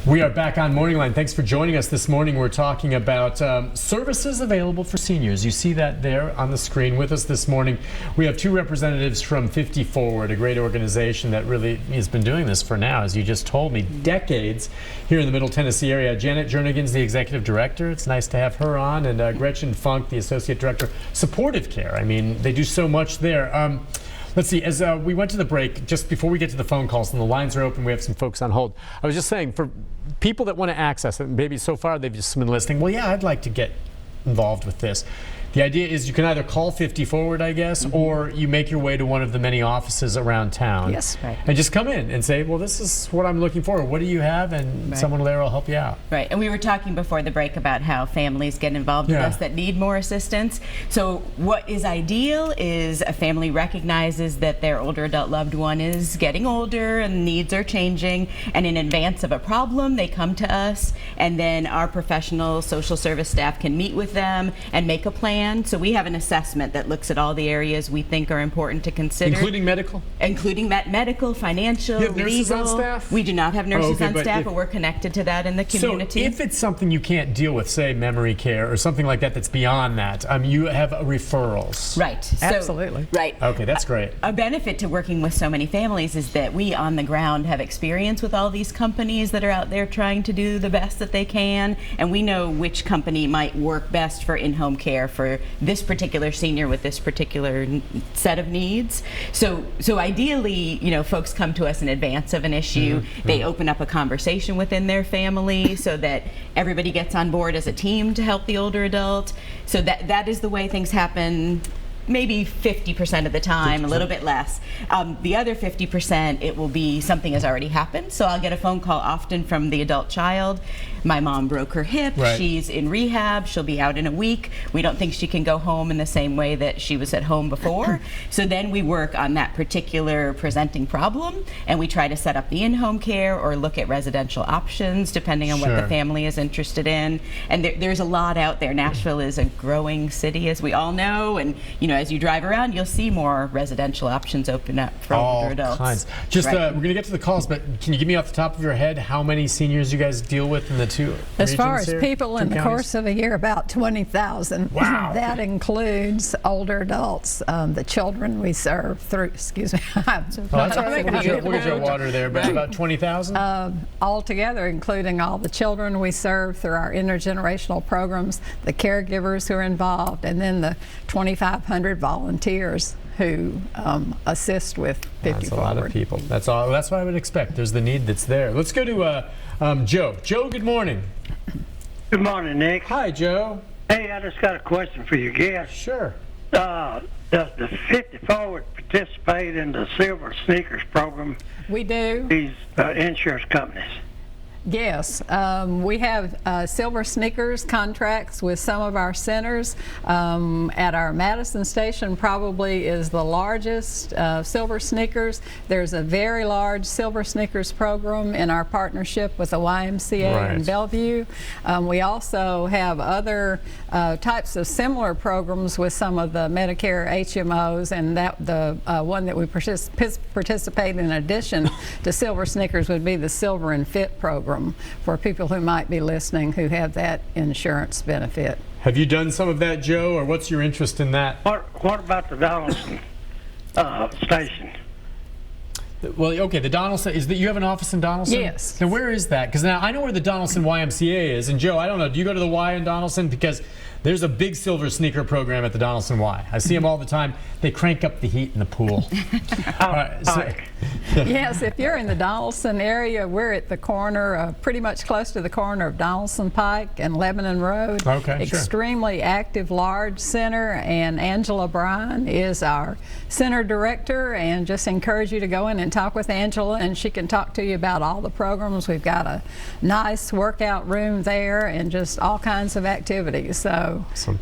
We are back on MorningLine. Thanks for joining us this morning. We're talking about services available for seniors. You see that there on the screen. With us this morning, we have two representatives from FiftyForward, a great organization that really has been doing this for now, as you just told me, decades here in the Middle Tennessee area. Janet Jernigan's the executive director. It's nice to have her on. And Gretchen Funk, the associate director, supportive care. I mean, they do so much there. Let's see, as we went to the break, just before we get to the phone calls, and the lines are open, we have some folks on hold. I was just saying, for people that want to access it, maybe so far they've just been listening, well, yeah, I'd like to get involved with this. The idea is you can either call FiftyForward, I guess, or you make your way to one of the many offices around town. Yes, right. And just come in and say, well, this is what I'm looking for. What do you have? And someone there will help you out. Right. And we were talking before the break about how families get involved with us that need more assistance. So what is ideal is a family recognizes that their older adult loved one is getting older and needs are changing. And in advance of a problem, they come to us. And then our professional social service staff can meet with them and make a plan. So we have an assessment that looks at all the areas we think are important to consider. Including medical? Including medical, financial, you have nurses legal. on staff? We do not have nurses on staff, but we're connected to that in the community. So if it's something you can't deal with, say memory care or something like that that's beyond that, you have referrals. Right. So, absolutely. Right. Okay, that's great. A benefit to working with so many families is that we on the ground have experience with all these companies that are out there trying to do the best that they can, and we know which company might work best for in-home care for this particular senior with this particular set of needs. So ideally, you know, folks come to us in advance of an issue. They open up a conversation within their family so that everybody gets on board as a team to help the older adult. So that is the way things happen. Maybe 50% of the time, 50%. A little bit less. The other 50%, it will be something has already happened. So I'll get a phone call often from the adult child. My mom broke her hip. Right. She's in rehab. She'll be out in a week. We don't think she can go home in the same way that she was at home before. So then we work on that particular presenting problem, and we try to set up the in-home care or look at residential options depending on what the family is interested in. And there's a lot out there. Nashville is a growing city, as we all know, and you know, as you drive around, you'll see more residential options open up for older adults. All kinds. Just we're going to get to the calls, but can you give me off the top of your head how many seniors you guys deal with in the two As far regions as here? people in the course of a year, about 20,000. Wow. That includes older adults, the children we serve through, excuse me. That's all right. We'll get your water there, but about 20,000? Altogether, including all the children we serve through our intergenerational programs, the caregivers who are involved, and then the 2,500 volunteers who assist with FiftyForward. That's a lot of people. That's all. That's what I would expect. There's the need that's there. Let's go to Joe. Joe, good morning. Good morning, Nick. Hi, Joe. Hey, I just got a question for your guest. Sure. Does the FiftyForward participate in the Silver Sneakers program? We do. These insurance companies. Yes, we have Silver Sneakers contracts with some of our centers. At our Madison station probably is the largest Silver Sneakers. There's a very large Silver Sneakers program in our partnership with the YMCA in Bellevue. We also have other types of similar programs with some of the Medicare HMOs, and the one that we participate in addition to Silver Sneakers would be the Silver and Fit program for people who might be listening who have that insurance benefit. Have you done some of that, Joe, or what's your interest in that? What about the Donaldson station? Well, okay, the Donaldson, you have an office in Donaldson? Yes. Now, where is that? Because now I know where the Donaldson YMCA is, and Joe, I don't know, do you go to the Y in Donaldson? Because there's a big Silver Sneaker program at the Donaldson Y. I see them all the time. They crank up the heat in the pool. All right, so, yes, if you're in the Donaldson area, we're at the corner, pretty much close to the corner of Donaldson Pike and Lebanon Road. Okay, Extremely active, large center, and Angela Bryan is our center director, and just encourage you to go in and talk with Angela, and she can talk to you about all the programs. We've got a nice workout room there and just all kinds of activities. So awesome.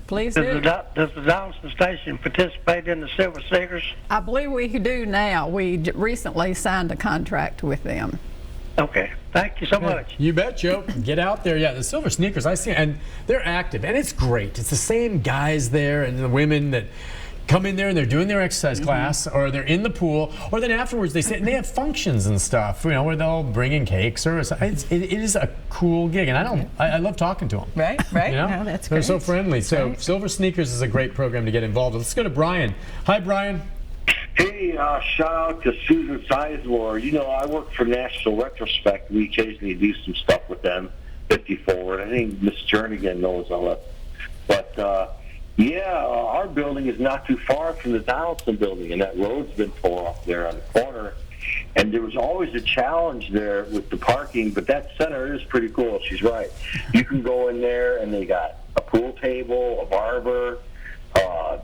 Please do. Does the Donaldson station participate in the Silver Sneakers? I believe we do now. We recently signed a contract with them. Okay. Thank you so much. You bet, Joe. Get out there. Yeah, the Silver Sneakers, I see, and they're active, and it's great. It's the same guys there and the women that come in there and they're doing their exercise class, or they're in the pool, or then afterwards they sit and they have functions and stuff, you know, where they'll bring in cakes or it is a cool gig, and I love talking to them. Right, right. You know? No, that's They're great. so friendly. So Right. Silver Sneakers is a great program to get involved with. Let's go to Brian. Hi, Brian. Hey, shout out to Susan Sizemore. You know, I work for National Retrospect. We occasionally do some stuff with them, 50Forward. I think Miss Jernigan knows all that. But, our building is not too far from the Donaldson building, and that road's been tore off there on the corner. And there was always a challenge there with the parking, but that center is pretty cool. She's right. You can go in there, and they got a pool table, a barber.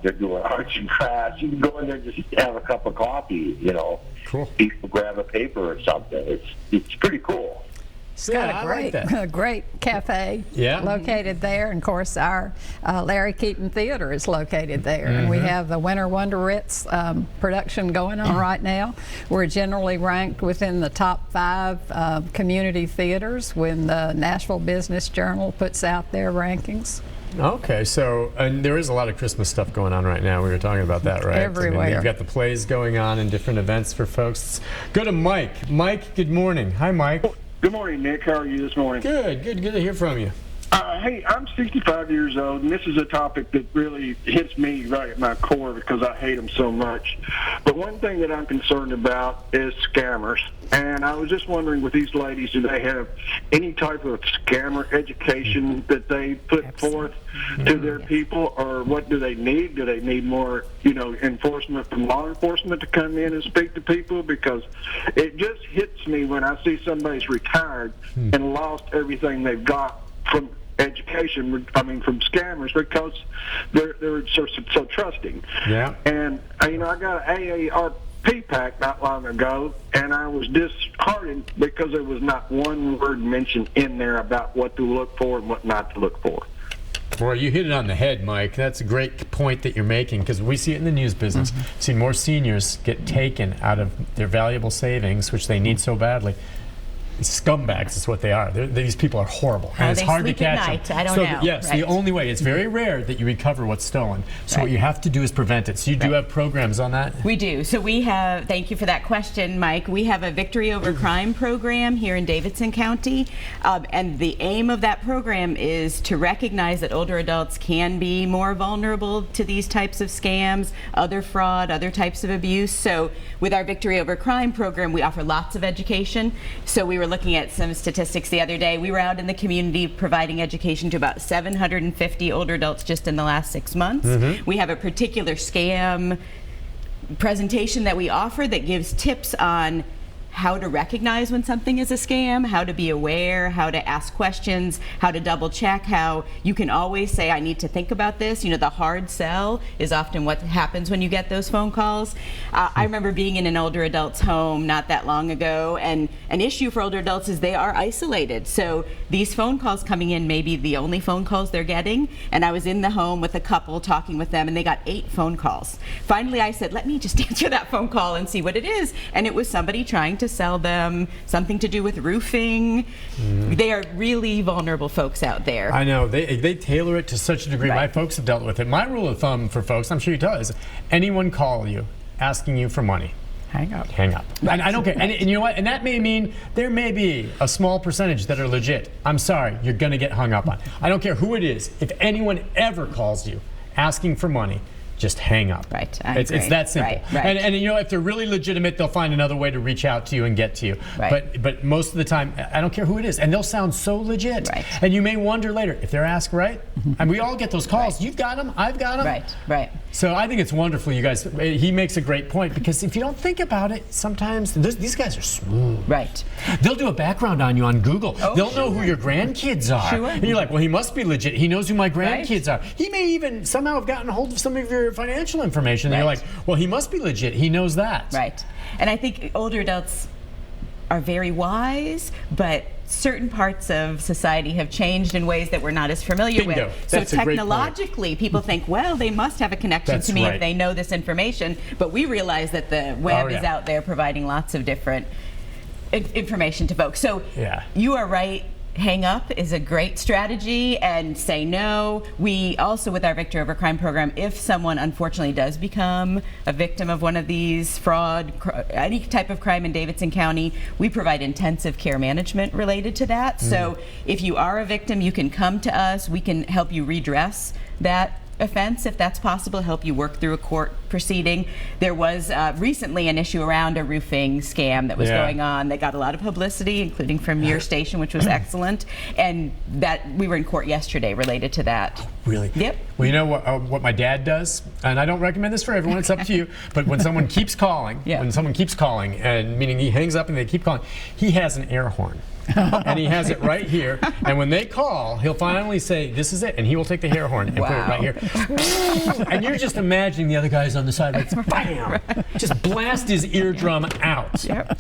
They're doing arts and crafts. You can go in there and just have a cup of coffee, you know. Cool. People grab a paper or something. It's pretty cool. It's got Yeah, I a like great, that. great cafe located there. And of course, our Larry Keaton Theater is located there. And we have the Winter Wonderettes production going on right now. We're generally ranked within the top 5 community theaters when the Nashville Business Journal puts out their rankings. Okay, so and there is a lot of Christmas stuff going on right now. We were talking about that, right? Everywhere. I mean, you've got the plays going on and different events for folks. Go to Mike. Mike, good morning. Hi, Mike. Good morning, Nick. How are you this morning? Good to hear from you. Hey, I'm 65 years old, and this is a topic that really hits me right at my core because I hate them so much. But one thing that I'm concerned about is scammers. And I was just wondering with these ladies, do they have any type of scammer education that they put forth to their people, or what do they need? Do they need more, enforcement from law enforcement to come in and speak to people? Because it just hits me when I see somebody's retired and lost everything they've got from education, from scammers, because they're so trusting. Yeah. And I got an AARP pack not long ago, and I was disheartened because there was not one word mentioned in there about what to look for and what not to look for. Well, you hit it on the head, Mike. That's a great point that you're making, because we see it in the news business. See more seniors get taken out of their valuable savings, which they need so badly. Scumbags is what they are. These people are horrible, and it's hard to catch them. I don't know. Yes, Right. the only way. It's very rare that you recover what's stolen. So what you have to do is prevent it. So you do have programs on that? We do. So we have, thank you for that question, Mike. We have a Victory Over Crime program here in Davidson County. And the aim of that program is to recognize that older adults can be more vulnerable to these types of scams, other fraud, other types of abuse. So with our Victory Over Crime program, we offer lots of education. So we were looking at some statistics the other day. We were out in the community providing education to about 750 older adults just in the last 6 months. We have a particular scam presentation that we offer that gives tips on how to recognize when something is a scam, how to be aware, how to ask questions, how to double check, how you can always say, I need to think about this. The hard sell is often what happens when you get those phone calls. I remember being in an older adult's home not that long ago, and an issue for older adults is they are isolated. So these phone calls coming in may be the only phone calls they're getting, and I was in the home with a couple talking with them, and they got 8 phone calls. Finally, I said, let me just answer that phone call and see what it is, and it was somebody trying to sell them something to do with roofing. They are really vulnerable folks out there. I know. They tailor it to such a degree. Right. My folks have dealt with it. My rule of thumb for folks, I'm sure you tell, is anyone call you asking you for money, hang up. And I don't care. And you know what? And that may mean there may be a small percentage that are legit. I'm sorry, you're going to get hung up on. I don't care who it is. If anyone ever calls you asking for money, just hang up. Right. It's that simple. Right. And if they're really legitimate, they'll find another way to reach out to you and get to you. Right. But most of the time, I don't care who it is, and they'll sound so legit. Right. And you may wonder later if they're asked right. And we all get those calls. You've got them. I've got them. Right. So I think it's wonderful, you guys. He makes a great point, because if you don't think about it, sometimes these guys are smooth. Right. They'll do a background on you on Google. They'll know who your grandkids are. Sure. And you're like, well, he must be legit. He knows who my grandkids are. He may even somehow have gotten a hold of some of your financial information. And you're like, well, he must be legit. He knows that. Right. And I think older adults are very wise, but certain parts of society have changed in ways that we're not as familiar Bingo. with. That's So a great technologically, people think, well, they must have a connection That's to me right. if they know this information. But we realize that the web is out there providing lots of different information to folks. So you are right. hang up is a great strategy and say no. We also, with our Victory Over Crime program, if someone unfortunately does become a victim of one of these fraud, any type of crime in Davidson County, we provide intensive care management related to that. So if you are a victim, you can come to us. We can help you redress that offense if that's possible, help you work through a court proceeding. There was recently an issue around a roofing scam that was going on that got a lot of publicity, including from your station, which was excellent, and that we were in court yesterday related to that. Really? Yep. Well, you know what my dad does, and I don't recommend this for everyone, it's up to you, but when someone keeps calling, and meaning he hangs up and they keep calling, he has an air horn. And he has it right here, and when they call, he'll finally say, "This is it," and he will take the air horn and put it right here. And you're just imagining the other guys on the side, like, bam, just blast his eardrum out. Yep.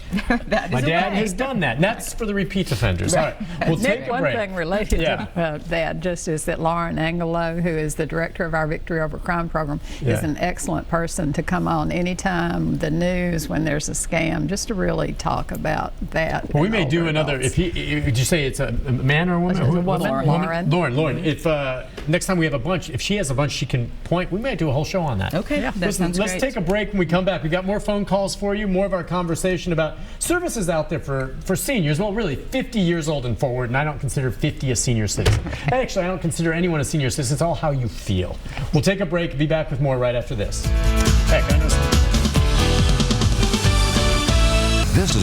My dad has done that, and that's for the repeat offenders. All right, we'll take a One break. thing related to that just is that Lauren Angelo, who is the director of our Victory Over Crime program, is an excellent person to come on anytime the news when there's a scam, just to really talk about that. Well, we may do another. Did you say it's a man or a woman? It's a woman. Lauren. If next time we have a bunch, if she has a bunch, she can point. We may do a whole show on that. Okay, that Listen, sounds let's great. take a break. When we come back, we got more phone calls for you, more of our conversation about services out there for seniors. Well, really, 50 years old and forward, and I don't consider 50 a senior citizen. Actually, I don't consider anyone a senior citizen. It's all how you feel. We'll take a break. Be back with more right after this. Heck, I know. This is